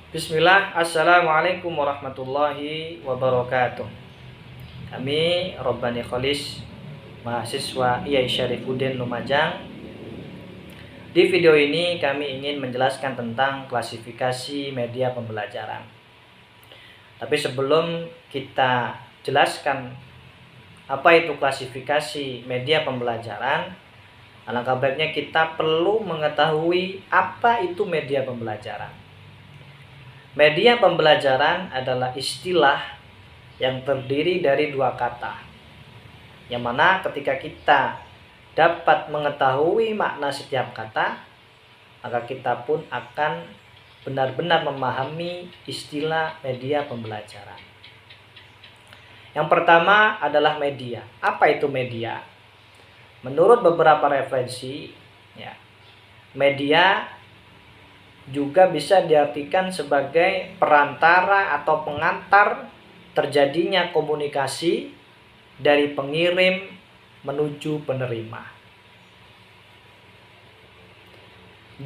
Bismillah, Assalamualaikum warahmatullahi wabarakatuh. Kami Robbani Kholis, mahasiswa IAI Syarifuddin Lumajang. Di video ini kami ingin menjelaskan tentang klasifikasi media pembelajaran. Tapi sebelum kita jelaskan apa itu klasifikasi media pembelajaran, alangkah baiknya kita perlu mengetahui apa itu media pembelajaran. Media pembelajaran adalah istilah yang terdiri dari dua kata, yang mana ketika kita dapat mengetahui makna setiap kata, maka kita pun akan benar-benar memahami istilah media pembelajaran. Yang pertama adalah media. Apa itu media? Menurut beberapa referensi, media juga bisa diartikan sebagai perantara atau pengantar terjadinya komunikasi dari pengirim menuju penerima.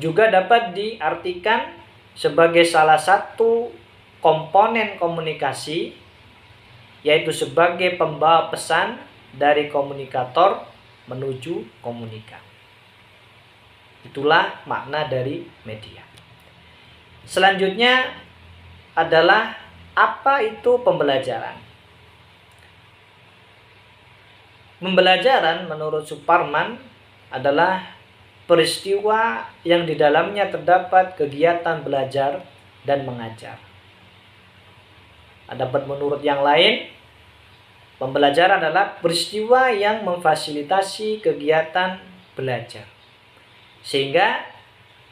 Juga dapat diartikan sebagai salah satu komponen komunikasi, yaitu sebagai pembawa pesan dari komunikator menuju komunikan. Itulah makna dari media. Selanjutnya adalah apa itu pembelajaran. Pembelajaran menurut Suparman adalah peristiwa yang di dalamnya terdapat kegiatan belajar dan mengajar. Adapun menurut yang lain, pembelajaran adalah peristiwa yang memfasilitasi kegiatan belajar. Sehingga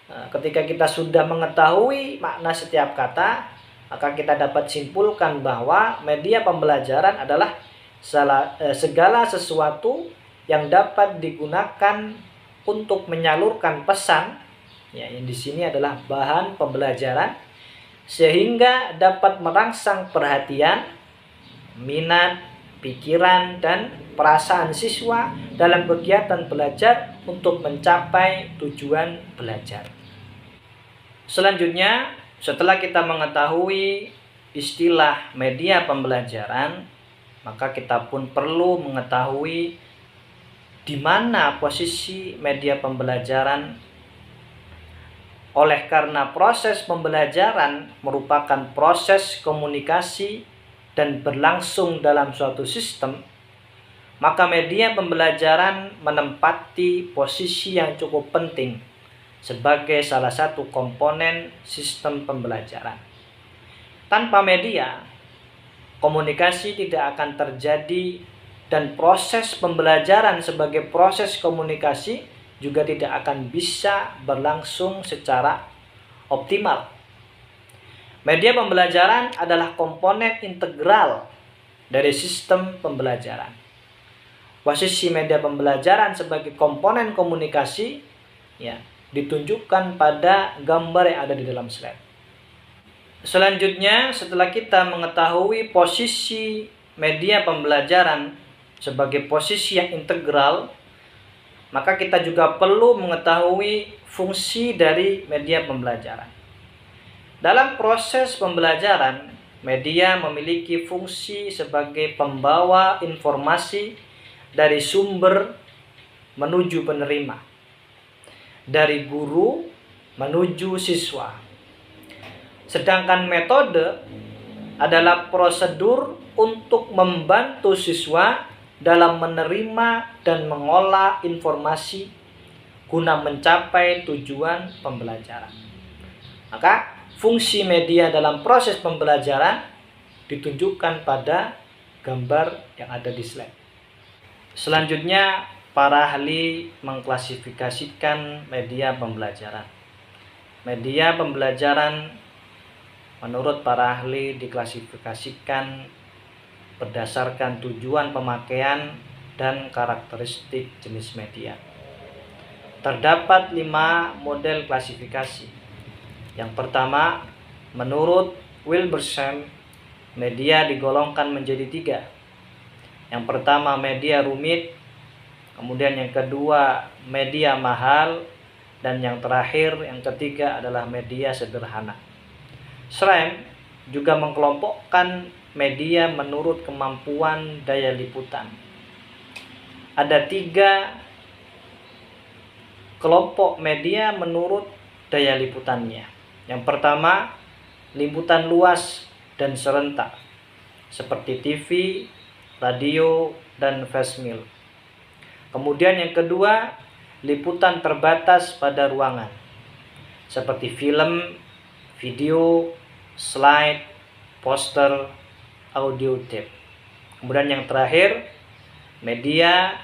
ketika kita sudah mengetahui makna setiap kata, maka kita dapat simpulkan bahwa media pembelajaran adalah segala sesuatu yang dapat digunakan untuk menyalurkan pesan, yang di sini adalah bahan pembelajaran, sehingga dapat merangsang perhatian, minat, pikiran, dan perasaan siswa dalam kegiatan belajar untuk mencapai tujuan belajar. Selanjutnya, setelah kita mengetahui istilah media pembelajaran, maka kita pun perlu mengetahui di mana posisi media pembelajaran. Oleh karena proses pembelajaran merupakan proses komunikasi dan berlangsung dalam suatu sistem, maka media pembelajaran menempati posisi yang cukup penting sebagai salah satu komponen sistem pembelajaran. Tanpa media, komunikasi tidak akan terjadi dan proses pembelajaran sebagai proses komunikasi juga tidak akan bisa berlangsung secara optimal. Media pembelajaran adalah komponen integral dari sistem pembelajaran. Posisi media pembelajaran sebagai komponen komunikasi ditunjukkan pada gambar yang ada di dalam slide. Selanjutnya, setelah kita mengetahui posisi media pembelajaran sebagai posisi yang integral, maka kita juga perlu mengetahui fungsi dari media pembelajaran. Dalam proses pembelajaran, media memiliki fungsi sebagai pembawa informasi dari sumber menuju penerima, dari guru menuju siswa. Sedangkan metode adalah prosedur untuk membantu siswa dalam menerima dan mengolah informasi guna mencapai tujuan pembelajaran. Maka fungsi media dalam proses pembelajaran ditunjukkan pada gambar yang ada di slide. Selanjutnya, para ahli mengklasifikasikan media pembelajaran. Media pembelajaran menurut para ahli diklasifikasikan berdasarkan tujuan pemakaian dan karakteristik jenis media. Terdapat 5 model klasifikasi. Yang pertama, menurut Wilbersham, media digolongkan menjadi 3. Yang pertama, media rumit. Kemudian yang kedua, media mahal. Dan yang terakhir, yang ketiga adalah media sederhana. SRAM juga mengkelompokkan media menurut kemampuan daya liputan. Ada 3 kelompok media menurut daya liputannya. Yang pertama, liputan luas dan serentak, seperti TV, radio, dan flash-mail. Kemudian yang kedua, liputan terbatas pada ruangan, seperti film, video, slide, poster, audio tape. Kemudian yang terakhir, media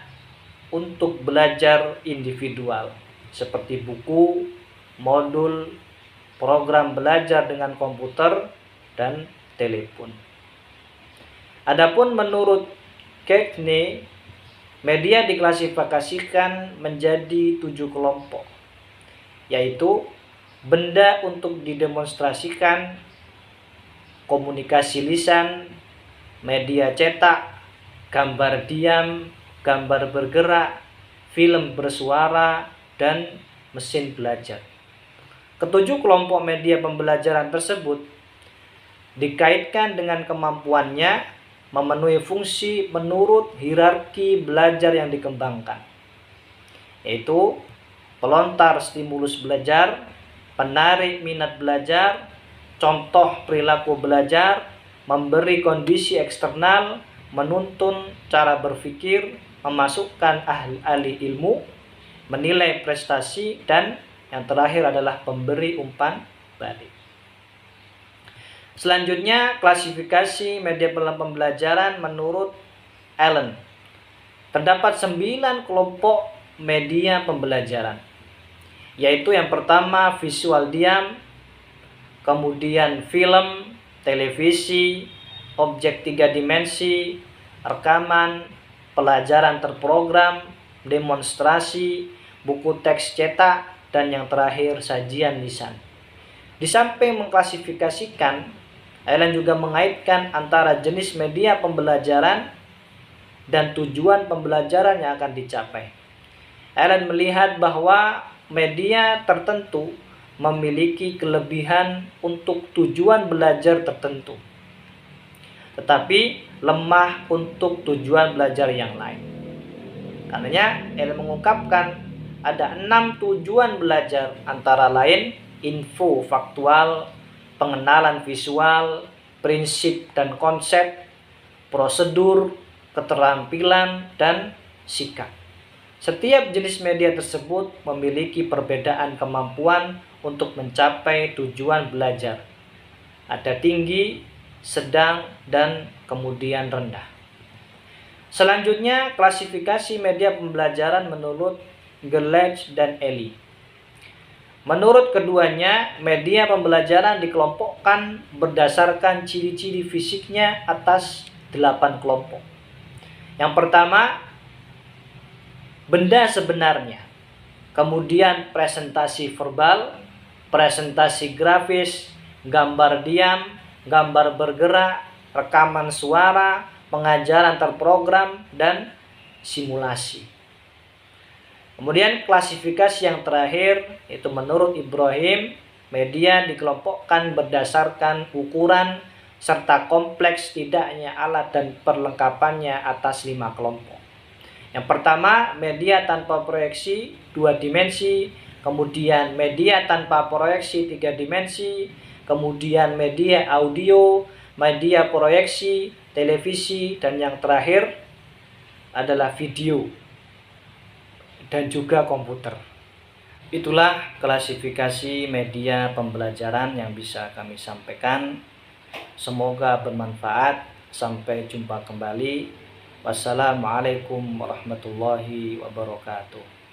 untuk belajar individual, seperti buku, modul, program belajar dengan komputer, dan telepon. Adapun menurut Cagney, media diklasifikasikan menjadi 7 kelompok, yaitu benda untuk didemonstrasikan, komunikasi lisan, media cetak, gambar diam, gambar bergerak, film bersuara, dan mesin belajar. Ketujuh kelompok media pembelajaran tersebut dikaitkan dengan kemampuannya memenuhi fungsi menurut hierarki belajar yang dikembangkan, yaitu pelontar stimulus belajar, penarik minat belajar, contoh perilaku belajar, memberi kondisi eksternal, menuntun cara berpikir, memasukkan ahli ilmu, menilai prestasi, dan yang terakhir adalah pemberi umpan balik. Selanjutnya, klasifikasi media pembelajaran menurut Allen. Terdapat 9 kelompok media pembelajaran, yaitu yang pertama visual diam, kemudian film, televisi, objek 3 dimensi, rekaman, pelajaran terprogram, demonstrasi, buku teks cetak, dan yang terakhir sajian lisan. Di samping mengklasifikasikan, Allen juga mengaitkan antara jenis media pembelajaran dan tujuan pembelajaran yang akan dicapai. Allen melihat bahwa media tertentu memiliki kelebihan untuk tujuan belajar tertentu, tetapi lemah untuk tujuan belajar yang lain. Karenanya, Allen mengungkapkan ada 6 tujuan belajar, antara lain info faktual, pengenalan visual, prinsip dan konsep, prosedur, keterampilan, dan sikap. Setiap jenis media tersebut memiliki perbedaan kemampuan untuk mencapai tujuan belajar. Ada tinggi, sedang, dan kemudian rendah. Selanjutnya, klasifikasi media pembelajaran menurut Gerlach dan Ely. Menurut keduanya, media pembelajaran dikelompokkan berdasarkan ciri-ciri fisiknya atas 8 kelompok. Yang pertama, benda sebenarnya. Kemudian presentasi verbal, presentasi grafis, gambar diam, gambar bergerak, rekaman suara, pengajaran terprogram, dan simulasi. Kemudian klasifikasi yang terakhir, itu menurut Ibrahim, media dikelompokkan berdasarkan ukuran serta kompleks tidaknya alat dan perlengkapannya atas 5 kelompok. Yang pertama, media tanpa proyeksi 2 dimensi, kemudian media tanpa proyeksi 3 dimensi, kemudian media audio, media proyeksi, televisi, dan yang terakhir adalah video dan juga komputer. Itulah klasifikasi media pembelajaran yang bisa kami sampaikan. Semoga bermanfaat. Sampai jumpa kembali. Wassalamualaikum warahmatullahi wabarakatuh.